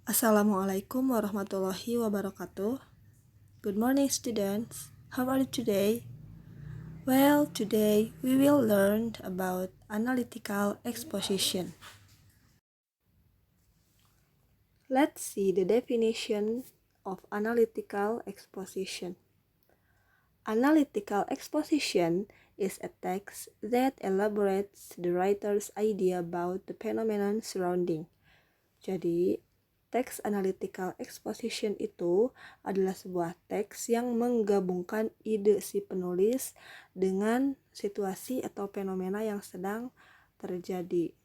Assalamualaikum warahmatullahi wabarakatuh. Good morning, students. How are you today? Well, today we will learn about analytical exposition. Let's see the definition of analytical exposition. Analytical exposition is a text that elaborates the writer's idea about the phenomenon surrounding. Jadi, teks analytical exposition itu adalah sebuah teks yang menggabungkan ide si penulis dengan situasi atau fenomena yang sedang terjadi.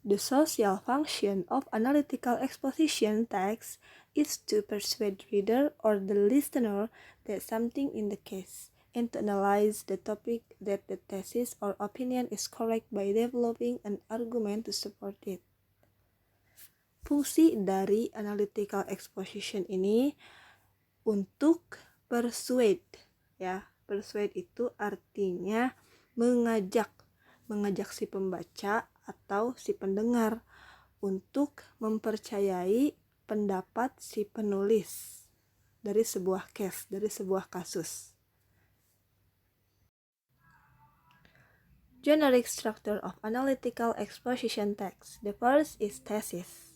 The social function of analytical exposition text is to persuade reader or the listener that something in the case and to analyze the topic that the thesis or opinion is correct by developing an argument to support it. Fungsi dari analytical exposition ini untuk persuade, ya. Persuade itu artinya mengajak si pembaca atau si pendengar untuk mempercayai pendapat si penulis dari sebuah case, dari sebuah kasus. Generic structure of analytical exposition text. The first is thesis.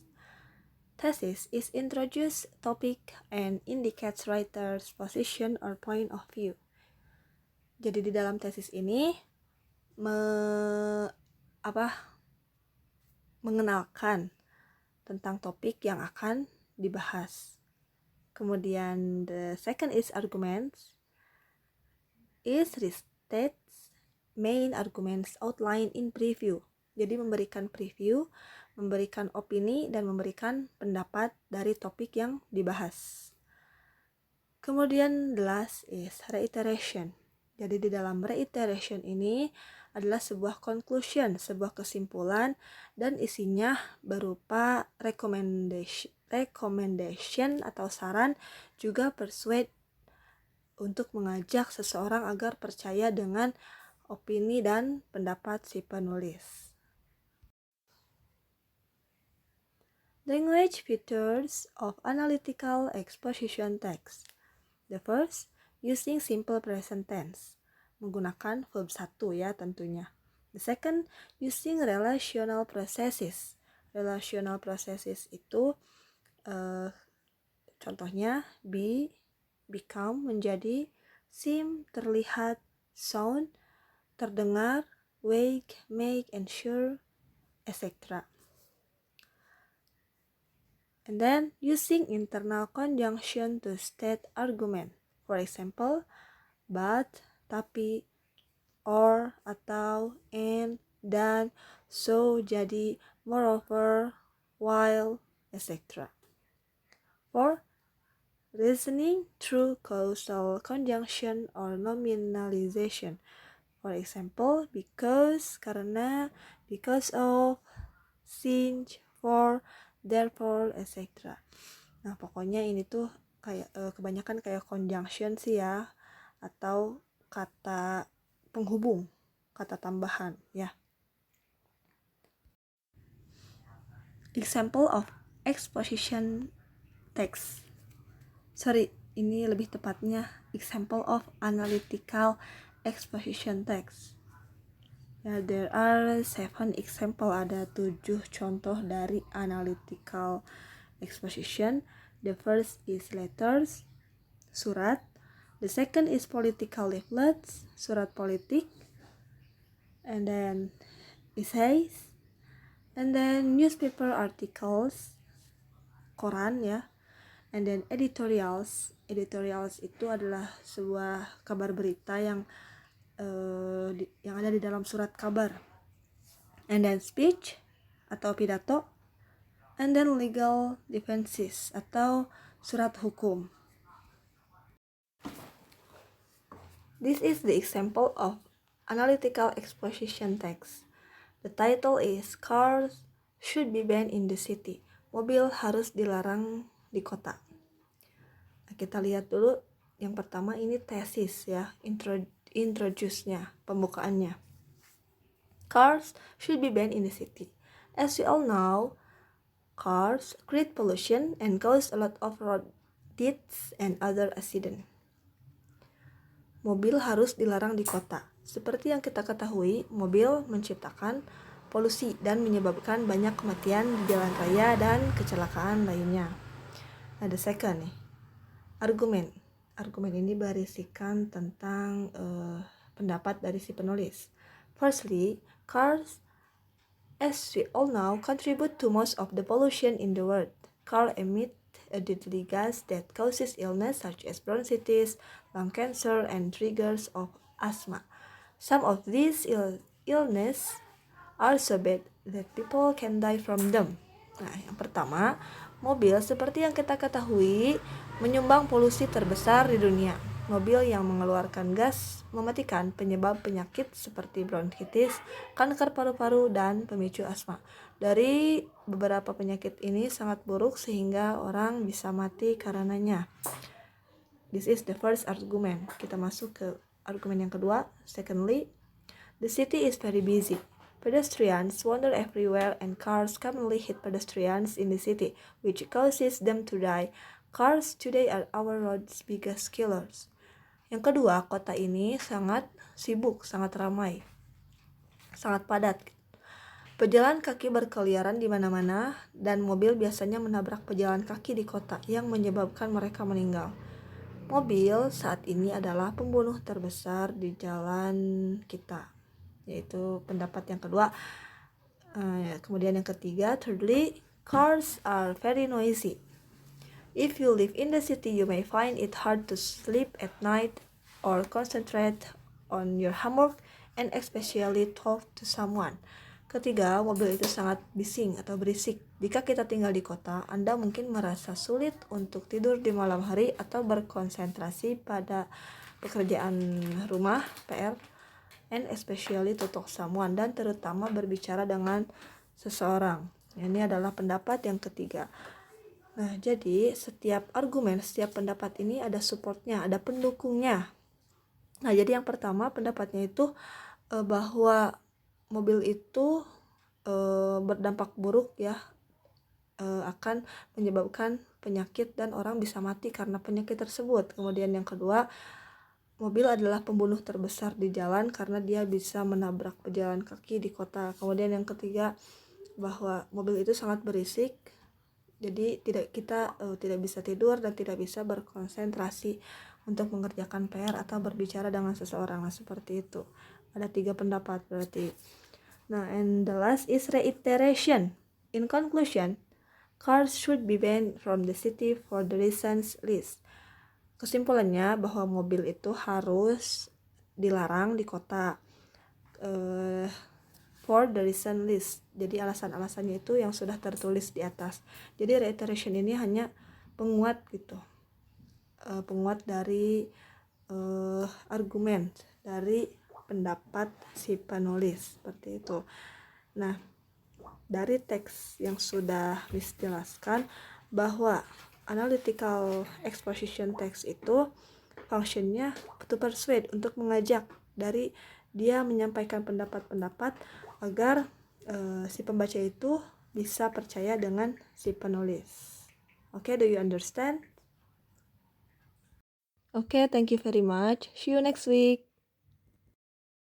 Thesis is introduce topic and indicates writer's position or point of view. Jadi di dalam tesis ini mengenalkan tentang topik yang akan dibahas. Kemudian the second is arguments. Is restates main arguments outlined in preview. Jadi memberikan preview, memberikan opini, dan memberikan pendapat dari topik yang dibahas. Kemudian the last is reiteration. Jadi di dalam reiteration ini adalah sebuah conclusion, sebuah kesimpulan, dan isinya berupa recommendation atau saran, juga persuade untuk mengajak seseorang agar percaya dengan opini dan pendapat si penulis. Language features of analytical exposition text. The first, using simple present tense, menggunakan verb 1 ya tentunya. The second, using relational processes. Relational processes itu contohnya be, become, menjadi, seem, terlihat, sound, terdengar, wake, make, ensure, etc. And then using internal conjunction to state argument. For example, but, tapi, or, atau, and, dan, so, jadi, moreover, while, etc. For reasoning through causal conjunction or nominalization. For example, because, karena, because of, since, for, therefore, etc. Nah, pokoknya ini tuh kayak kebanyakan kayak conjunction sih ya, atau kata penghubung, kata tambahan ya. Example of exposition text. Ini lebih tepatnya example of analytical exposition text. Ya, there are 7 example, ada 7 contoh dari analytical exposition. The first is letters, surat. The second is political leaflets, surat politik. And then essays. And then newspaper articles, koran ya. And then editorials. Editorials itu adalah sebuah kabar berita yang ada di dalam surat kabar. And then speech atau pidato. And then legal defenses atau surat hukum. This is the example of analytical exposition text. The title is Cars should be banned in the city. Mobil harus dilarang di kota. Nah, kita lihat dulu yang pertama, ini tesis ya, introduce-nya, pembukaannya. Cars should be banned in the city. As we all know, cars create pollution and cause a lot of road deaths and other accidents. Mobil harus dilarang di kota. Seperti yang kita ketahui, mobil menciptakan polusi dan menyebabkan banyak kematian di jalan raya dan kecelakaan lainnya. Nah, the second nih, argumen. Argumen ini berisikan tentang pendapat dari si penulis. Firstly, cars, as we all know, contribute to most of the pollution in the world. Cars emit a deadly gas that causes illness such as bronchitis, lung cancer, and triggers of asthma. Some of these illness are so bad that people can die from them. Nah, yang pertama, mobil seperti yang kita ketahui menyumbang polusi terbesar di dunia. Mobil yang mengeluarkan gas mematikan penyebab penyakit seperti bronkitis, kanker paru-paru, dan pemicu asma. Dari beberapa penyakit ini sangat buruk sehingga orang bisa mati karenanya. This is the first argument. Kita masuk ke argumen yang kedua. Secondly, the city is very busy. Pedestrians wander everywhere and cars commonly hit pedestrians in the city, which causes them to die. Cars today are our road's biggest killers. Yang kedua, kota ini sangat sibuk, sangat ramai, sangat padat. Pejalan kaki berkeliaran di mana-mana dan mobil biasanya menabrak pejalan kaki di kota yang menyebabkan mereka meninggal. Mobil saat ini adalah pembunuh terbesar di jalan kita, yaitu pendapat yang kedua. Kemudian yang ketiga, thirdly, cars are very noisy. If you live in the city, you may find it hard to sleep at night or concentrate on your homework and especially talk to someone. Ketiga, mobil itu sangat bising atau berisik. Jika kita tinggal di kota, Anda mungkin merasa sulit untuk tidur di malam hari atau berkonsentrasi pada pekerjaan rumah, PR, and especially to talk someone, dan terutama berbicara dengan seseorang. Ini adalah pendapat yang ketiga. Nah, jadi setiap argumen, setiap pendapat ini ada supportnya, ada pendukungnya. Nah, jadi yang pertama pendapatnya itu bahwa mobil itu berdampak buruk ya, akan menyebabkan penyakit dan orang bisa mati karena penyakit tersebut. Kemudian yang kedua, mobil adalah pembunuh terbesar di jalan karena dia bisa menabrak pejalan kaki di kota. Kemudian yang ketiga, bahwa mobil itu sangat berisik. Jadi kita tidak bisa tidur dan tidak bisa berkonsentrasi untuk mengerjakan PR atau berbicara dengan seseorang. Nah, seperti itu. Ada 3 pendapat berarti. Nah, and the last is reiteration. In conclusion, cars should be banned from the city for the reasons list. Kesimpulannya bahwa mobil itu harus dilarang di kota. For the reason list. Jadi alasan-alasannya itu yang sudah tertulis di atas. Jadi reiteration ini hanya penguat gitu. Penguat dari argumen dari pendapat si penulis, seperti itu. Nah, dari teks yang sudah dijelaskan bahwa analytical exposition text itu fungsinya to persuade, untuk mengajak dari dia menyampaikan pendapat-pendapat agar si pembaca itu bisa percaya dengan si penulis. Okay, do you understand? Okay, thank you very much. See you next week.